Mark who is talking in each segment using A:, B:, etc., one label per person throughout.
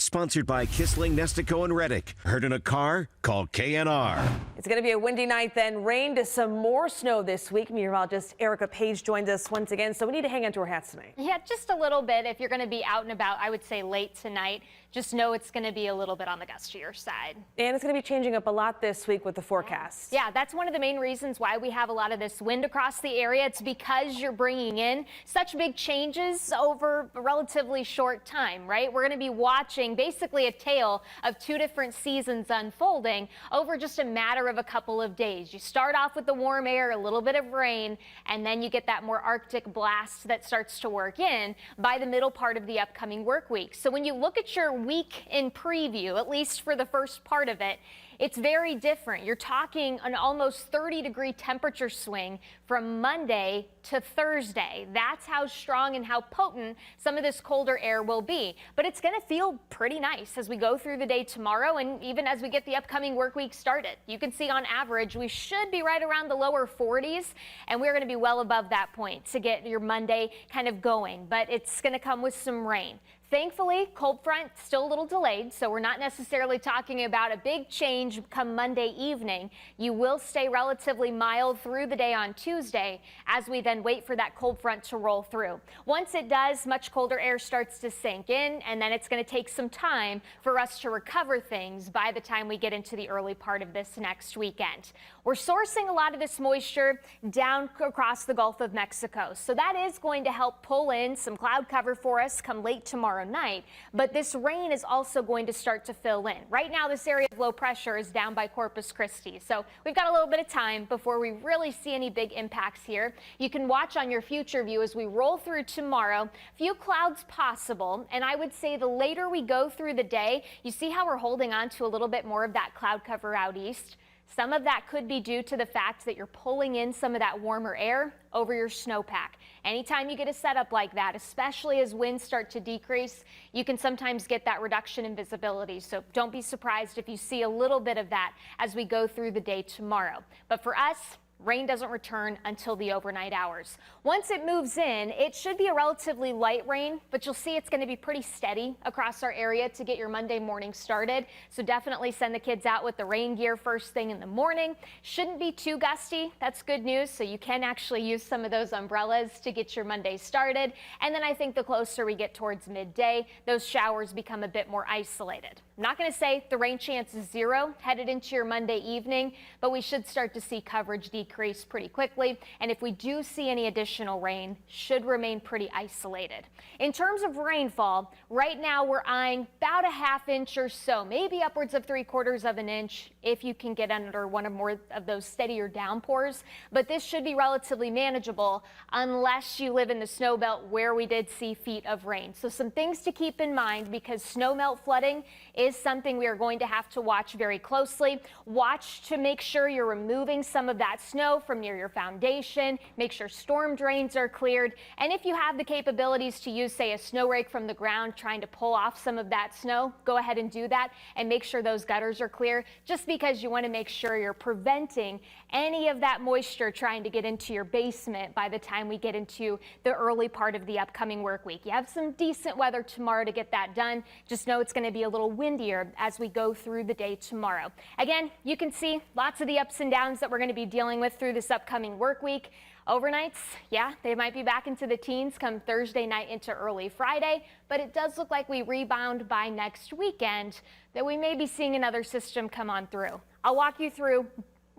A: Sponsored by Kissling, Nestico, and Reddick. Heard in a car? Call KNR.
B: It's going to be a windy night, then rain to some more snow this week. Meteorologist Erica Page joins us once again, so we need to hang on to our hats tonight.
C: Yeah, just a little bit. If you're going to be out and about, I would say late tonight. Just know it's going to be a little bit on the gustier side.
B: And it's going to be changing up a lot this week with the forecast.
C: Yeah, that's one of the main reasons why we have a lot of this wind across the area. It's because you're bringing in such big changes over a relatively short time, right? We're going to be watching basically a tale of two different seasons unfolding over just a matter of a couple of days. You start off with the warm air, a little bit of rain, and then you get that more Arctic blast that starts to work in by the middle part of the upcoming work week. So when you look at your week in preview, at least for the first part of it, it's very different. You're talking an almost 30-degree temperature swing from Monday to Thursday. That's how strong and how potent some of this colder air will be. But it's going to feel pretty nice as we go through the day tomorrow and even as we get the upcoming work week started. You can see on average we should be right around the lower 40s, and we're going to be well above that point to get your Monday kind of going. But it's going to come with some rain. Thankfully, cold front still a little delayed, so we're not necessarily talking about a big change come Monday evening. You will stay relatively mild through the day on Tuesday as we then wait for that cold front to roll through. Once it does, much colder air starts to sink in, and then it's going to take some time for us to recover things by the time we get into the early part of this next weekend. We're sourcing a lot of this moisture down across the Gulf of Mexico, so that is going to help pull in some cloud cover for us come late tomorrow night, but this rain is also going to start to fill in. Right now, this area of low pressure is down by Corpus Christi, so we've got a little bit of time before we really see any big impacts here. You can watch on your future view as we roll through tomorrow. Few clouds possible, and I would say the later we go through the day, you see how we're holding on to a little bit more of that cloud cover out east. Some of that could be due to the fact that you're pulling in some of that warmer air over your snowpack. Anytime you get a setup like that, especially as winds start to decrease, you can sometimes get that reduction in visibility. So don't be surprised if you see a little bit of that as we go through the day tomorrow. But for us, rain doesn't return until the overnight hours. Once it moves in, it should be a relatively light rain, but you'll see it's going to be pretty steady across our area to get your Monday morning started. So definitely send the kids out with the rain gear first thing in the morning. Shouldn't be too gusty. That's good news. So you can actually use some of those umbrellas to get your Monday started. And then I think the closer we get towards midday, those showers become a bit more isolated. I'm not going to say the rain chance is zero headed into your Monday evening, but we should start to see coverage decrease pretty quickly. And if we do see any additional rain, should remain pretty isolated. In terms of rainfall, right now we're eyeing about a ½ inch or so, maybe upwards of 3/4 of an inch if you can get under one or more of those steadier downpours. But this should be relatively manageable unless you live in the snow belt where we did see feet of rain. So some things to keep in mind, because snow melt flooding is something we are going to have to watch very closely. Watch to make sure you're removing some of that snow from near your foundation. Make sure storm drains are cleared. And if you have the capabilities to use, say, a snow rake from the ground trying to pull off some of that snow, go ahead and do that and make sure those gutters are clear, just because you want to make sure you're preventing any of that moisture trying to get into your basement by the time we get into the early part of the upcoming work week. You have some decent weather tomorrow to get that done. Just know it's going to be a little windier as we go through the day tomorrow. Again, you can see lots of the ups and downs that we're going to be dealing with through this upcoming work week. Overnights, yeah, they might be back into the teens come Thursday night into early Friday, but it does look like we rebound by next weekend, that we may be seeing another system come on through. I'll walk you through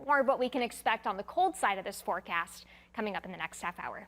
C: more of what we can expect on the cold side of this forecast coming up in the next ½ hour.